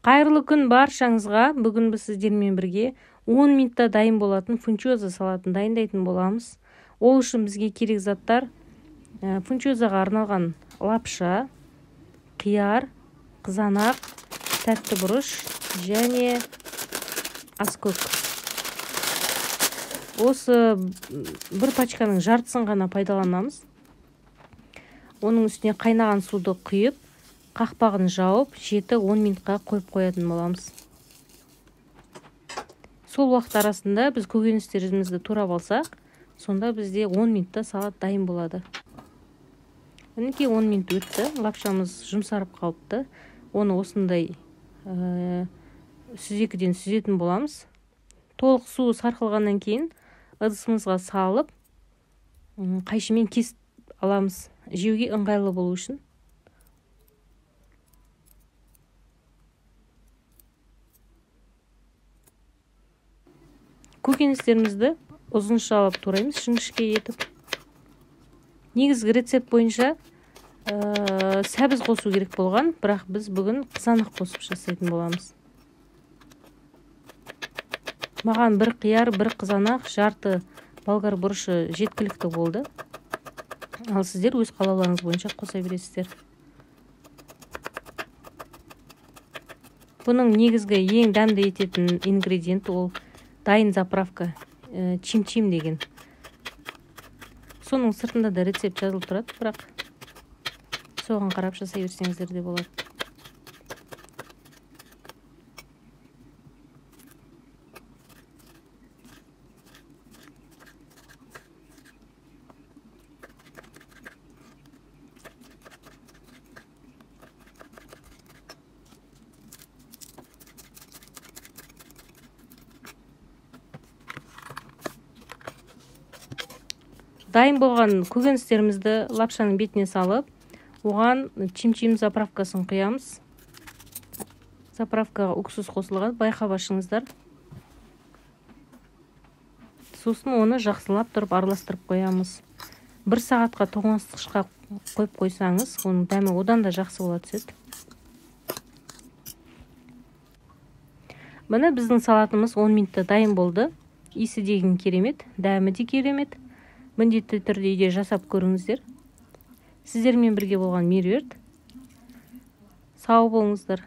Кайырлуу күн баршаңызга. Бүгүн биз сиздермен бирге 10 минутта дайын болатын фунчоза салатын дайындайтын боламыз. Ол үшін бізге керек заттар: фунчозаға арналған лапша, қияр, қызанақ, тәтті бұрыш және аскөк. Осы бір пачканың жартысын ғана пайдаланамыз. Оның үстіне қайнаған суды құйып, қақпағын жауып, 7-10 минутқа қойып қоятын боламыз. Сол уақыт арасында біз көкөністерімізді турап алсақ, сонда бізде 10 минутта салат дайын болады. Мінекей 10 минут өтті, лапшамыз жұмсарып қалыпты. Оны осындай сүзекіден сүзетін боламыз. Толық су сарқылғаннан кейін ыдысымызға салып, қайшымен кесіп аламыз, жеуге ыңғайлы болу үшін. Көкөністерімізді ұзыншалап тураймыз, жіңішке етіп. Негізгі рецепт бойынша сәбіз қосу керек болған, бірақ біз бүгін қызанақ қосып жасайтын боламыз. Маған бір қияр, бір қызанақ, жарты болгар бұрышы жеткілікті болды. Ал сіздер өз қалауларыңыз бойынша қоса бересіздер. Бұның негізгі ең дәмді ететін ингредиент ол дайын заправка, чим-чим деген. Соның сыртында да рецепт жазылып тұрады, бірақ соған қарап жасай берсеңіздер де болады. Дайын болған көкөністерімізді лапшаның бетіне салып, оған чим-чим заправкасын құямыз. Заправкаға уксус қосылған, байқап ашыңыздар. Сосын оны жақсылап тұрып араластырып қоямыз. 1 сағатқа тоңазытқышқа қойып қойсаңыз, оның дәмі одан да жақсы бола түседі. Міне біздің салатымыз 10 минутта дайын болды. Иісі деген керемет, дәмі де керемет. Міндетті түрде үйде жасап көріңіздер. Сіздермен бірге болған Меруерт. Сау болыңыздар.